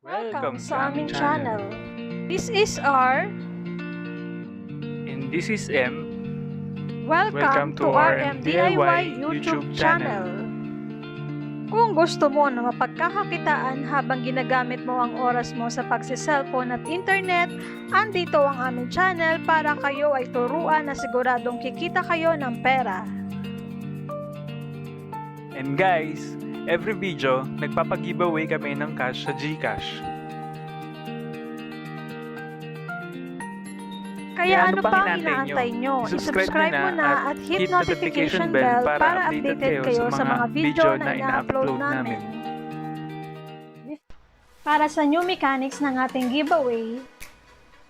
Welcome sa aming channel. This is R. And this is M. Welcome to RMDIY YouTube channel. Kung gusto mo na mapagkakakitaan habang ginagamit mo ang oras mo sa pagsi-cellphone at internet, andito ang aming channel para kayo ay turuan na siguradong kikita kayo ng pera. And guys, every video, nagpapag-giveaway kami ng cash sa Gcash. Kaya ano pang inaantay nyo? I-subscribe mo na at hit notification bell para updated kayo sa mga video na ina-upload namin. Para sa new mechanics ng ating giveaway,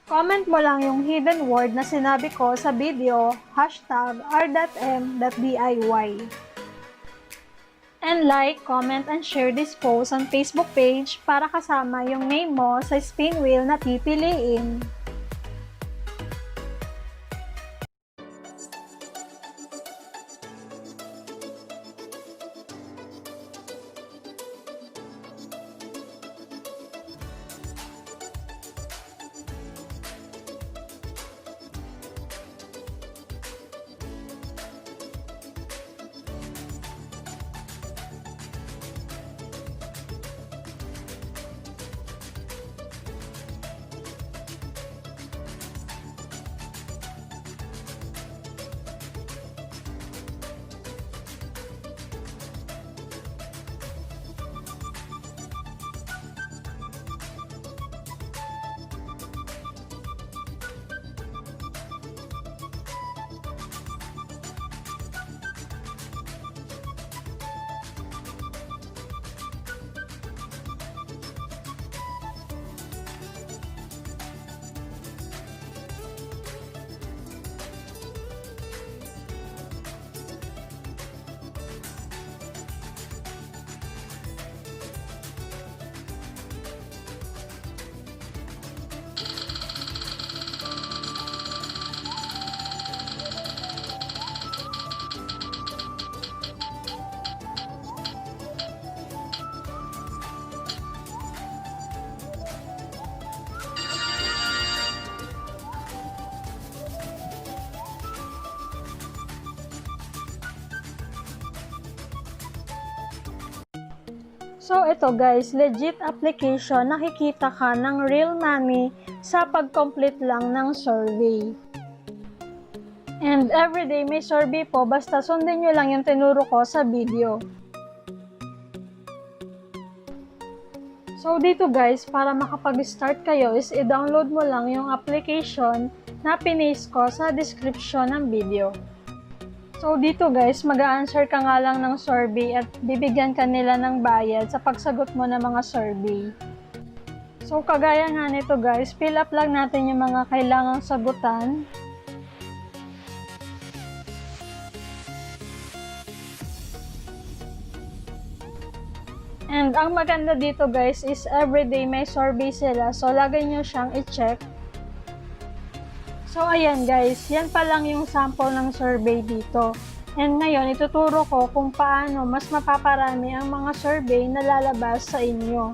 comment mo lang yung hidden word na sinabi ko sa video, #r.m.diy. And like, comment, and share this post on Facebook page para kasama yung name mo sa spin wheel na pipiliin. So ito guys, legit application, nakikita ka ng real money sa pag-complete lang ng survey. And everyday may survey po, basta sundin nyo lang yung tinuro ko sa video. So dito guys, para makapag-start kayo is i-download mo lang yung application na pinaste ko sa description ng video. So dito guys, mag-a-answer ka nga lang ng survey at bibigyan ka nila ng bayad sa pagsagot mo ng mga survey. So kagaya nga nito guys, fill up lang natin yung mga kailangang sagutan. And ang maganda dito guys is everyday may survey sila, so lagay nyo siyang i-check. So ayan guys, yan pa lang yung sample ng survey dito. And ngayon, ituturo ko kung paano mas mapaparami ang mga survey na lalabas sa inyo.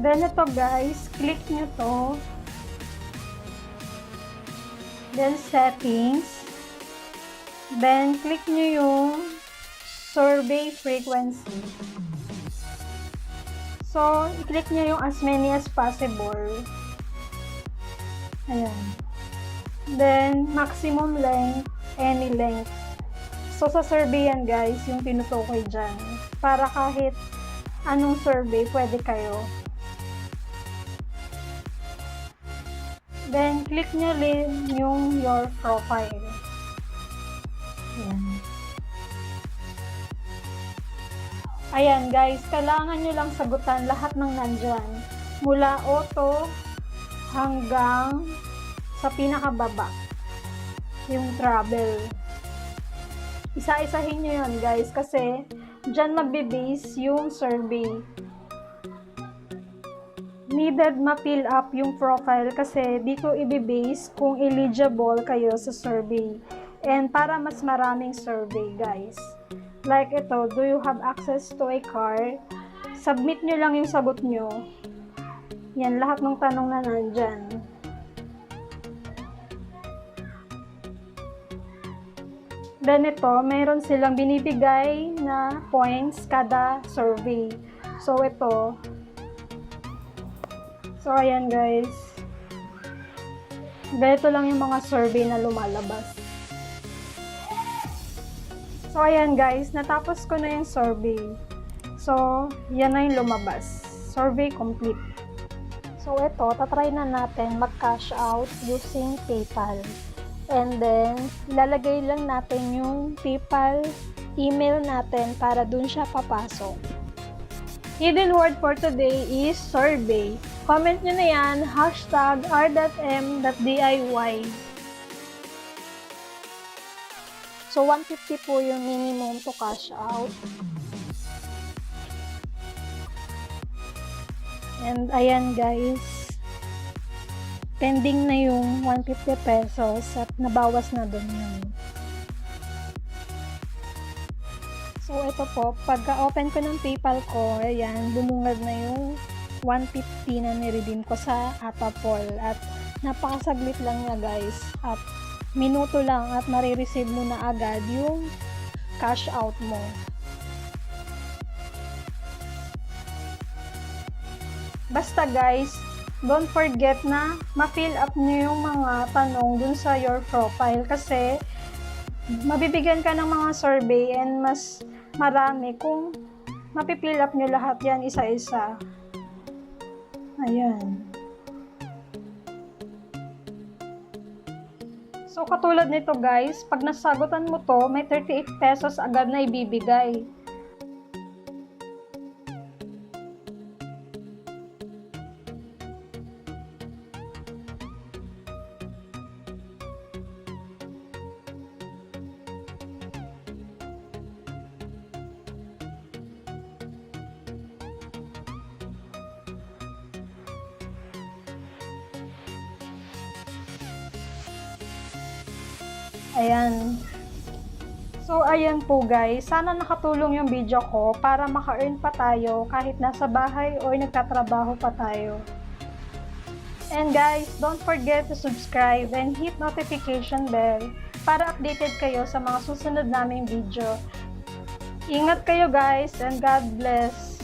Then ito guys, click nyo to. Then settings. Then click nyo yung survey frequency. So, i-click nyo yung as many as possible. Ayan. Then, maximum length, any length. So, sa survey yan guys, yung tinutukoy dyan. Para kahit anong survey, pwede kayo. Then, click nyo rin yung your profile. Ayan. Ayan guys, kailangan nyo lang sagutan lahat ng nandyan. Mula auto hanggang sa pinakababa, yung travel. Isa-isahin nyo yun guys kasi dyan magbe-base yung survey. Needed ma-fill up yung profile kasi dito i-base kung eligible kayo sa survey. And para mas maraming survey guys. Like ito, do you have access to a car? submit nyo lang yung sagot nyo. Yan, lahat ng tanong na nandyan. Then ito, mayroon silang binibigay na points kada survey. So ito. So ayan guys. Ganito lang yung mga survey na lumalabas. So ayan guys, natapos ko na yung survey. So yan na yung lumabas. Survey complete. So ito, tatry na natin mag-cash out using PayPal. And then, ilalagay lang natin yung PayPal email natin para dun siya papasok. Hidden word for today is survey. Comment nyo na yan, hashtag r.m.diy. So, 150 po yung minimum to cash out. And ayan guys, pending na yung 150 pesos at nabawas na dun yun. So ito po, pagka-open ko ng PayPal ko, ayan, bumungad na yung 150 na niredeem ko sa Atapol. At napakasaglit lang niya guys. At minuto lang at marireceive mo na agad yung cash out mo. Basta guys, don't forget na ma-fill up nyo yung mga tanong dun sa your profile kasi mabibigyan ka ng mga survey and mas marami kung mapifill up nyo lahat yan isa-isa. Ayan. So katulad nito guys, pag nasagutan mo to, may 38 pesos agad na ibibigay. Ayan. So, ayan po guys. Sana nakatulong yung video ko para maka-earn pa tayo kahit nasa bahay o nagtatrabaho pa tayo. And guys, don't forget to subscribe and hit notification bell para updated kayo sa mga susunod naming video. Ingat kayo guys and God bless.